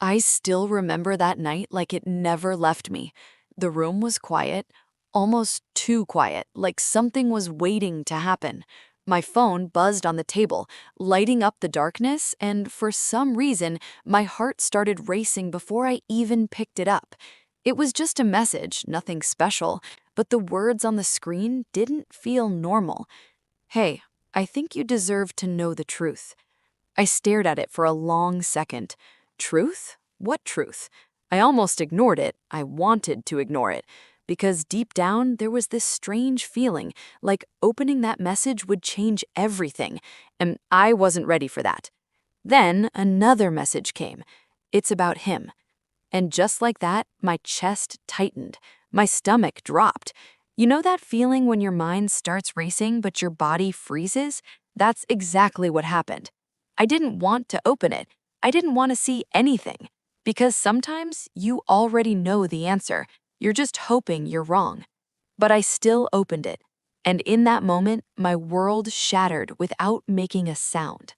I still remember that night like it never left me. The room was quiet, almost too quiet, like something was waiting to happen. My phone buzzed on the table, lighting up the darkness, and for some reason, my heart started racing before I even picked it up. It was just a message, nothing special, but the words on the screen didn't feel normal. Hey, I think you deserve to know the truth. I stared at it for a long second. Truth? What truth? I almost ignored it. I wanted to ignore it. Because deep down, there was this strange feeling, like opening that message would change everything, and I wasn't ready for that. Then another message came. It's about him. And just like that, my chest tightened. My stomach dropped. You know that feeling when your mind starts racing but your body freezes? That's exactly what happened. I didn't want to open it. I didn't want to see anything. Because sometimes you already know the answer. You're just hoping you're wrong. But I still opened it. And in that moment, my world shattered without making a sound.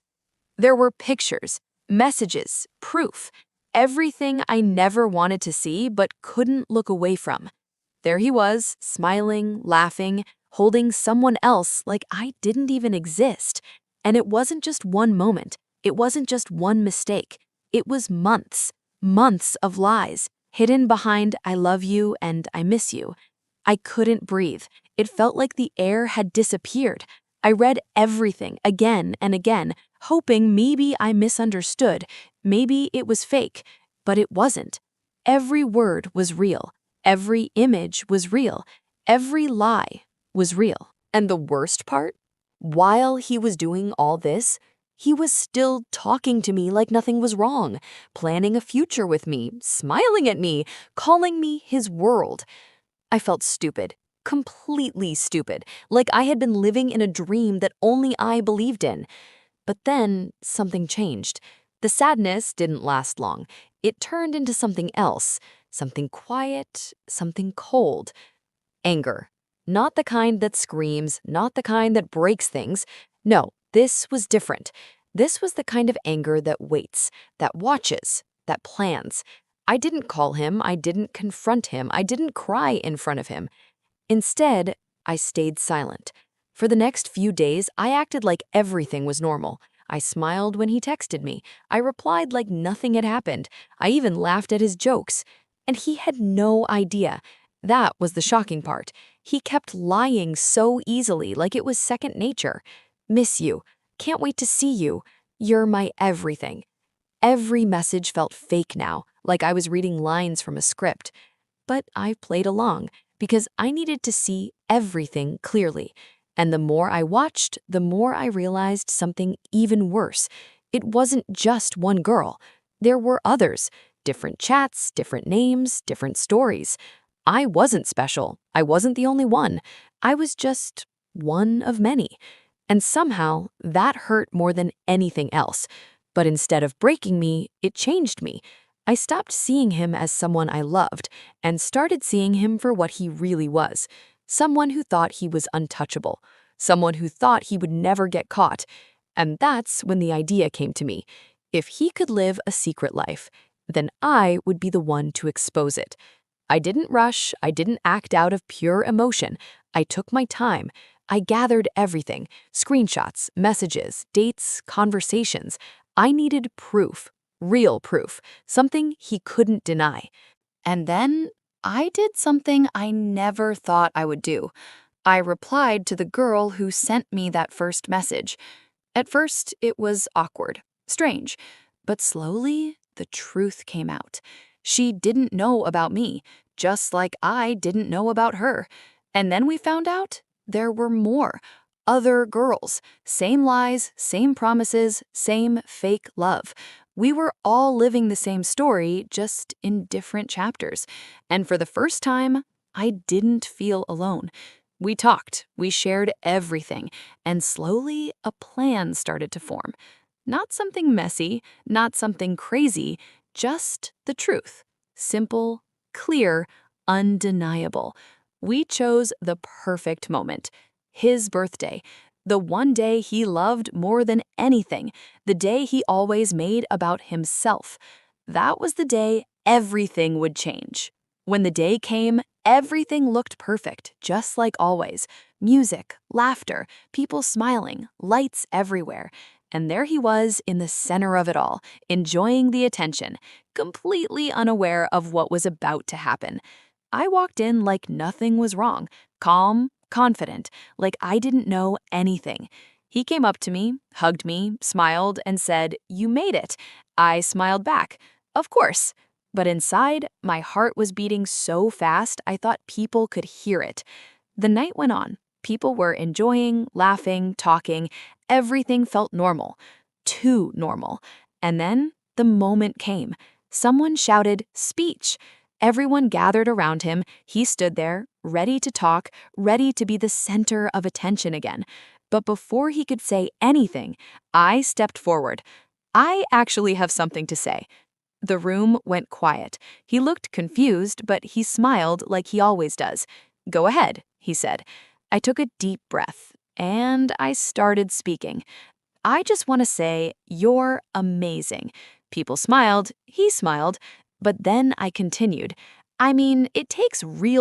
There were pictures, messages, proof, everything I never wanted to see but couldn't look away from. There he was, smiling, laughing, holding someone else like I didn't even exist. And it wasn't just one moment. It wasn't just one mistake. It was months, months of lies, hidden behind I love you and I miss you. I couldn't breathe. It felt like the air had disappeared. I read everything again and again, hoping maybe I misunderstood, maybe it was fake, but it wasn't. Every word was real. Every image was real. Every lie was real. And the worst part? While he was doing all this, he was still talking to me like nothing was wrong, planning a future with me, smiling at me, calling me his world. I felt stupid, completely stupid, like I had been living in a dream that only I believed in. But then something changed. The sadness didn't last long. It turned into something else, something quiet, something cold. Anger. Not the kind that screams, not the kind that breaks things. No, this was different. This was the kind of anger that waits, that watches, that plans. I didn't call him, I didn't confront him, I didn't cry in front of him. Instead, I stayed silent. For the next few days, I acted like everything was normal. I smiled when he texted me. I replied like nothing had happened. I even laughed at his jokes. And he had no idea. That was the shocking part. He kept lying so easily, like it was second nature. Miss you. Can't wait to see you. You're my everything. Every message felt fake now, like I was reading lines from a script. But I played along because I needed to see everything clearly. And the more I watched, the more I realized something even worse. It wasn't just one girl. There were others. Different chats, different names, different stories. I wasn't special. I wasn't the only one. I was just one of many. And somehow, that hurt more than anything else. But instead of breaking me, it changed me. I stopped seeing him as someone I loved and started seeing him for what he really was. Someone who thought he was untouchable. Someone who thought he would never get caught. And that's when the idea came to me. If he could live a secret life, then I would be the one to expose it. I didn't rush. I didn't act out of pure emotion. I took my time. I gathered everything, screenshots, messages, dates, conversations. I needed proof, real proof, something he couldn't deny. And then I did something I never thought I would do. I replied to the girl who sent me that first message. At first, it was awkward, strange, but slowly the truth came out. She didn't know about me, just like I didn't know about her. And then we found out there were more. Other girls. Same lies, same promises, same fake love. We were all living the same story, just in different chapters. And for the first time, I didn't feel alone. We talked, we shared everything, and slowly a plan started to form. Not something messy, not something crazy, just the truth. Simple, clear, undeniable. We chose the perfect moment. His birthday. The one day he loved more than anything. The day he always made about himself. That was the day everything would change. When the day came, everything looked perfect, just like always. Music, laughter, people smiling, lights everywhere. And there he was in the center of it all, enjoying the attention, completely unaware of what was about to happen. I walked in like nothing was wrong, calm, confident, like I didn't know anything. He came up to me, hugged me, smiled, and said, "You made it." I smiled back. Of course. But inside, my heart was beating so fast I thought people could hear it. The night went on. People were enjoying, laughing, talking. Everything felt normal. Too normal. And then the moment came. Someone shouted, "Speech." Everyone gathered around him. He stood there, ready to talk, ready to be the center of attention again. But before he could say anything, I stepped forward. "I actually have something to say." The room went quiet. He looked confused, but he smiled like he always does. "Go ahead," he said. I took a deep breath, and I started speaking. "I just want to say, you're amazing." People smiled, he smiled, but then I continued. "I mean, it takes real